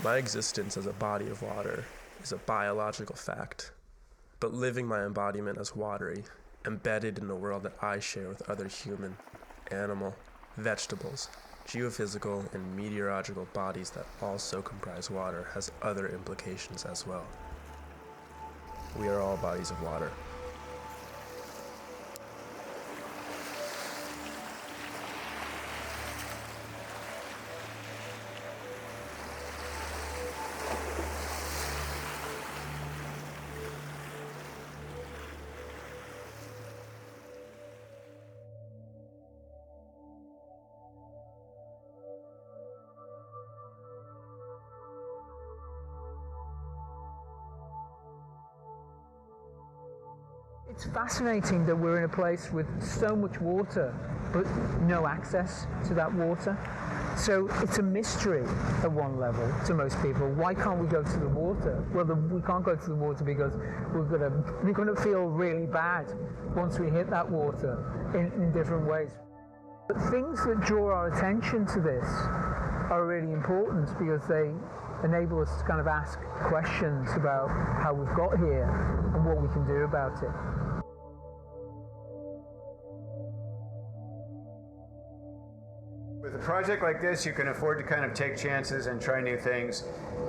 My existence as a body of water is a biological fact, but living my embodiment as watery, embedded in a world that I share with other human, animal, vegetables, geophysical, and meteorological bodies that also comprise water has other implications as well. We are all bodies of water. It's fascinating that we're in a place with so much water, but no access to that water. So it's a mystery at one level to most people. Why can't we go to the water? Well, we can't go to the water because we're going to feel really bad once we hit that water in different ways. But things that draw our attention to this are really important because they enable us to kind of ask questions about how we've got here and what we can do about it. With a project like this, you can afford to kind of take chances and try new things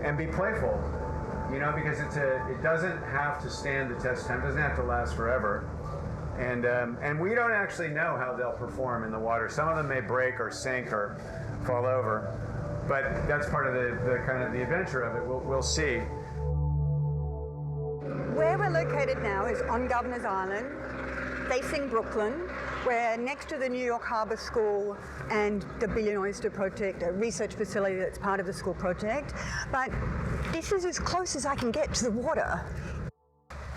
and be playful, you know, because it doesn't have to stand the test of time, it doesn't have to last forever. And we don't actually know how they'll perform in the water. Some of them may break or sink or fall over, but that's part of the kind of the adventure of it. We'll see. Where we're located now is on Governor's Island, facing Brooklyn. We're next to the New York Harbor School and the Billion Oyster Project, a research facility that's part of the school project. But this is as close as I can get to the water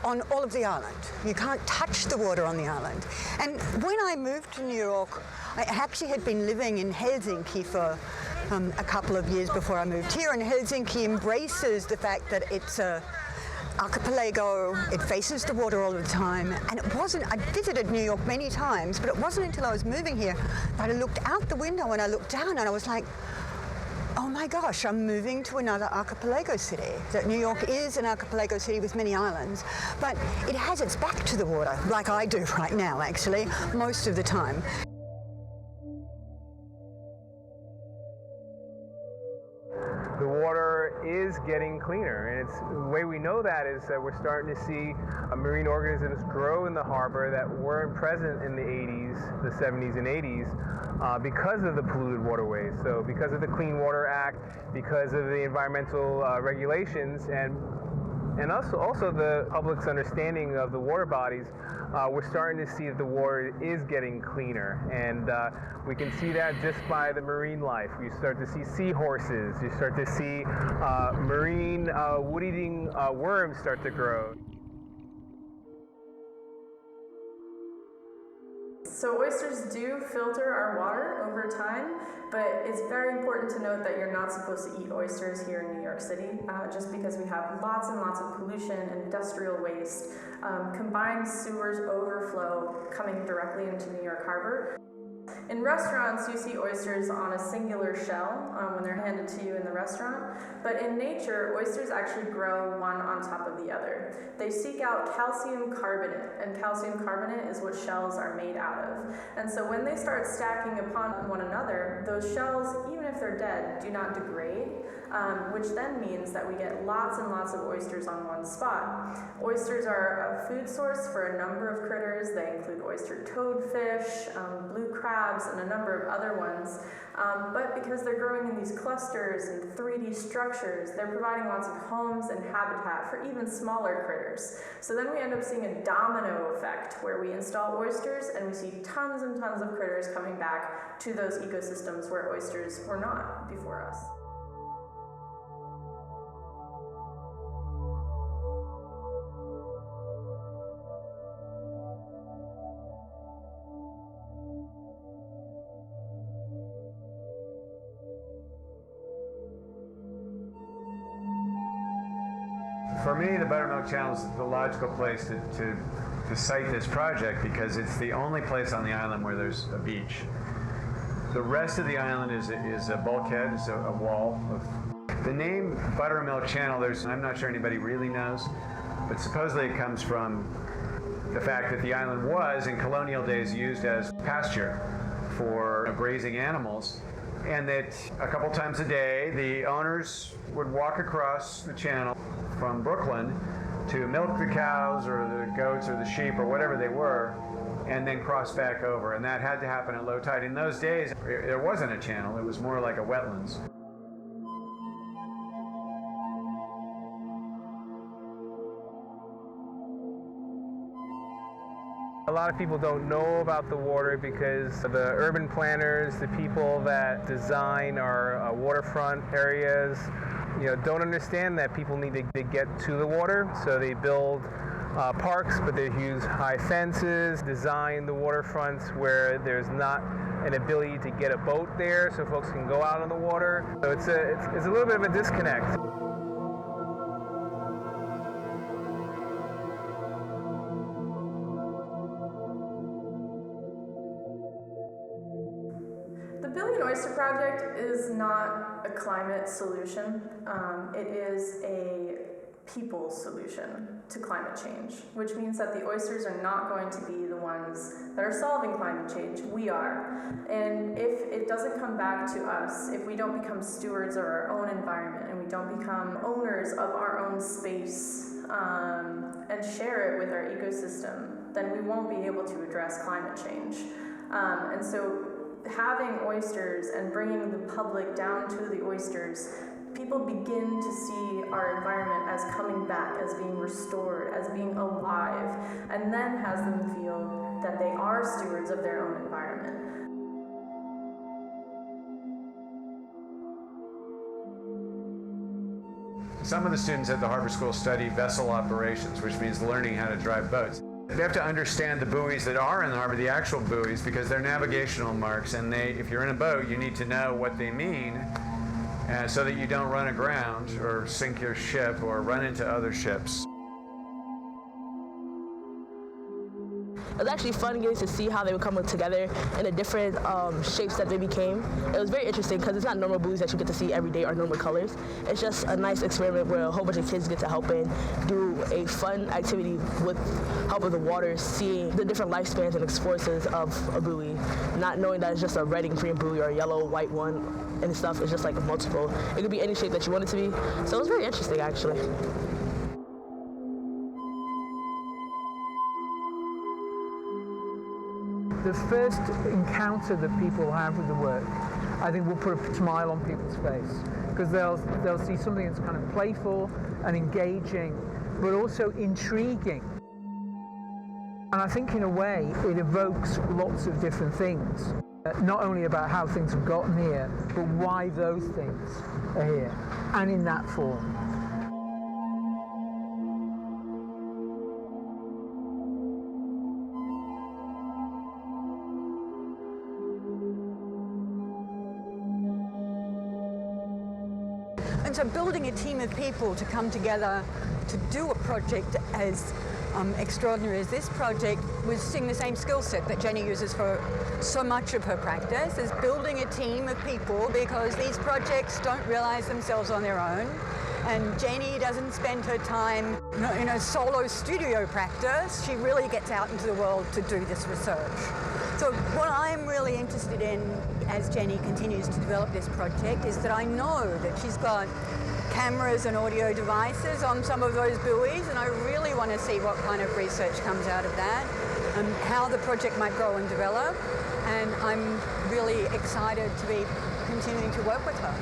on all of the island. You can't touch the water on the island. And when I moved to New York, I actually had been living in Helsinki for a couple of years before I moved here, and Helsinki embraces the fact that it's a archipelago, it faces the water all the time, and it wasn't, I visited New York many times, but it wasn't until I was moving here that I looked out the window and I looked down and I was like, oh my gosh, I'm moving to another archipelago city. That New York is an archipelago city with many islands, but it has its back to the water, like I do right now actually, most of the time. The water is getting cleaner, and the way we know that is that we're starting to see marine organisms grow in the harbor that weren't present in the 80s, the 70s and 80s because of the polluted waterways. So because of the Clean Water Act, because of the environmental regulations, and also the public's understanding of the water bodies, we're starting to see that the water is getting cleaner. And we can see that just by the marine life. You start to see seahorses, you start to see marine wood-eating worms start to grow. So oysters do filter our water over time, but it's very important to note that you're not supposed to eat oysters here in New York City, just because we have lots and lots of pollution and industrial waste, combined sewers overflow coming directly into New York Harbor. In restaurants, you see oysters on a singular shell when they're handed to you in the restaurant, but in nature, oysters actually grow one on top of the other. They seek out calcium carbonate, and calcium carbonate is what shells are made out of. And so when they start stacking upon one another, those shells, even if they're dead, do not degrade, which then means that we get lots and lots of oysters on one spot. Oysters are a food source for a number of critters. They include oyster toadfish, blue crabs, and a number of other ones. But because they're growing in these clusters and 3D structures, they're providing lots of homes and habitat for even smaller critters. So then we end up seeing a domino effect where we install oysters and we see tons and tons of critters coming back to those ecosystems where oysters were not before us. For me, the Buttermilk Channel is the logical place to site this project because it's the only place on the island where there's a beach. The rest of the island is a bulkhead, it's a wall. The name Buttermilk Channel, I'm not sure anybody really knows, but supposedly it comes from the fact that the island was, in colonial days, used as pasture for grazing animals, and that a couple times a day the owners would walk across the channel from Brooklyn to milk the cows or the goats or the sheep or whatever they were, and then cross back over. And that had to happen at low tide. In those days, there wasn't a channel. It was more like a wetlands. A lot of people don't know about the water because the urban planners, the people that design our waterfront areas, don't understand that people need to get to the water. So they build parks, but they use high fences, design the waterfronts where there's not an ability to get a boat there so folks can go out on the water. So it's a little bit of a disconnect. The Billion Oyster Project is not a climate solution. It is a people solution to climate change, which means that the oysters are not going to be the ones that are solving climate change. We are. And if it doesn't come back to us, if we don't become stewards of our own environment and we don't become owners of our own space and share it with our ecosystem, then we won't be able to address climate change. And so having oysters and bringing the public down to the oysters, people begin to see our environment as coming back, as being restored, as being alive, and then has them feel that they are stewards of their own environment. Some of the students at the Harbor School study vessel operations, which means learning how to drive boats. They have to understand the buoys that are in the harbor, the actual buoys, because they're navigational marks, and if you're in a boat, you need to know what they mean so that you don't run aground or sink your ship or run into other ships. It was actually fun getting to see how they would come together in the different shapes that they became. It was very interesting because it's not normal buoys that you get to see every day or normal colors. It's just a nice experiment where a whole bunch of kids get to help in do a fun activity with help of the water, seeing the different lifespans and experiences of a buoy, not knowing that it's just a red and green buoy or a yellow, white one and stuff. It's just like multiple. It could be any shape that you want it to be. So it was very interesting, actually. The first encounter that people have with the work, I think, will put a smile on people's face, because they'll see something that's kind of playful and engaging, but also intriguing. And I think in a way it evokes lots of different things, not only about how things have gotten here, but why those things are here, and in that form. And so building a team of people to come together to do a project as extraordinary as this project was seeing the same skill set that Jenny uses for so much of her practice, is building a team of people, because these projects don't realize themselves on their own. And Jenny doesn't spend her time in a solo studio practice. She really gets out into the world to do this research. So what I'm really interested in as Jenny continues to develop this project is that I know that she's got cameras and audio devices on some of those buoys, and I really want to see what kind of research comes out of that and how the project might grow and develop. And I'm really excited to be continuing to work with her.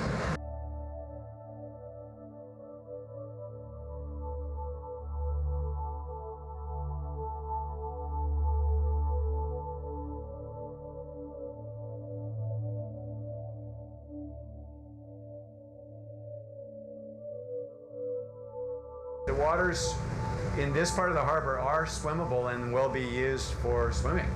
The waters in this part of the harbor are swimmable and will be used for swimming.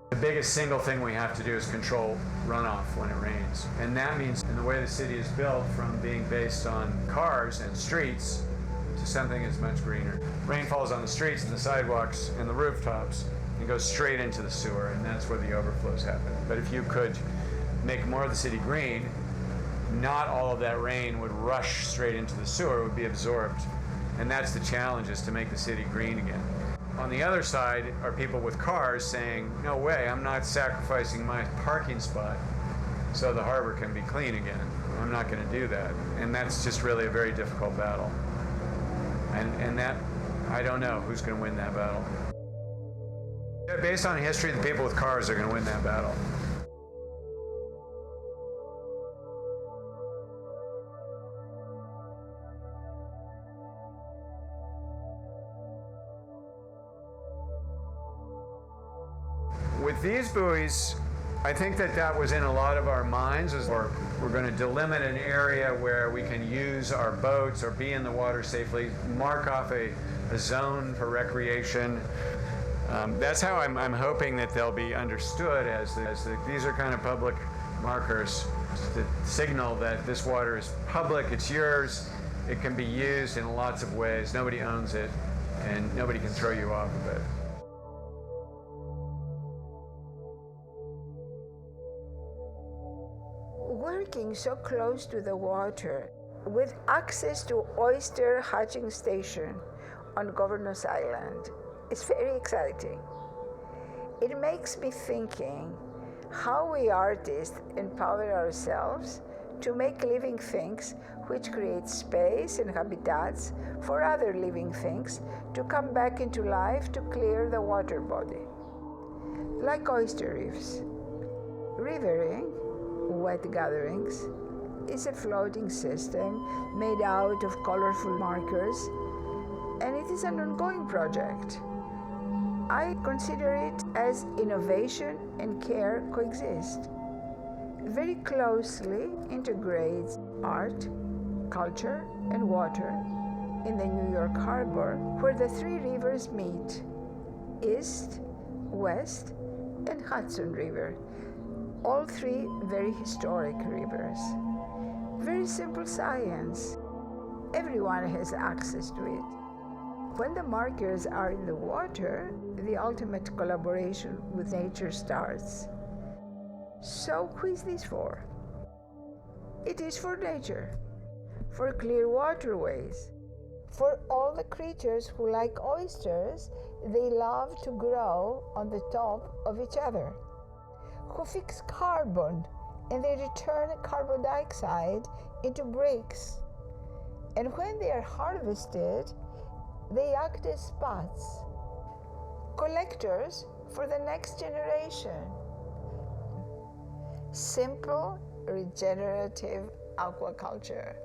The biggest single thing we have to do is control runoff when it rains. And that means, in the way the city is built, from being based on cars and streets to something that's much greener. Rain falls on the streets and the sidewalks and the rooftops and goes straight into the sewer, and that's where the overflows happen. But if you could make more of the city green, not all of that rain would rush straight into the sewer, it would be absorbed. And that's the challenge, is to make the city green again. On the other side are people with cars saying, no way, I'm not sacrificing my parking spot so the harbor can be clean again. I'm not going to do that. And that's just really a very difficult battle. And that, I don't know who's going to win that battle. Based on history, the people with cars are going to win that battle. With these buoys, I think that was in a lot of our minds, or we're going to delimit an area where we can use our boats or be in the water safely, mark off a zone for recreation. That's how I'm hoping that they'll be understood these are kind of public markers to signal that this water is public, it's yours, it can be used in lots of ways, nobody owns it, and nobody can throw you off of it. Working so close to the water, with access to oyster hatching station on Governor's Island, is very exciting. It makes me thinking how we artists empower ourselves to make living things which create space and habitats for other living things to come back into life to clear the water body. Like oyster reefs. Rivering, wet gatherings, is a floating system made out of colorful markers, and it is an ongoing project. I consider it as innovation and care coexist. Very closely integrates art, culture, and water in the New York Harbor, where the three rivers meet: East, West, and Hudson River. All three very historic rivers. Very simple science. Everyone has access to it. When the markers are in the water, the ultimate collaboration with nature starts. So who is this for? It is for nature, for clear waterways, for all the creatures who, like oysters, they love to grow on the top of each other, who fix carbon and they return carbon dioxide into bricks. And when they are harvested, they act as spots, collectors for the next generation. Simple, regenerative aquaculture.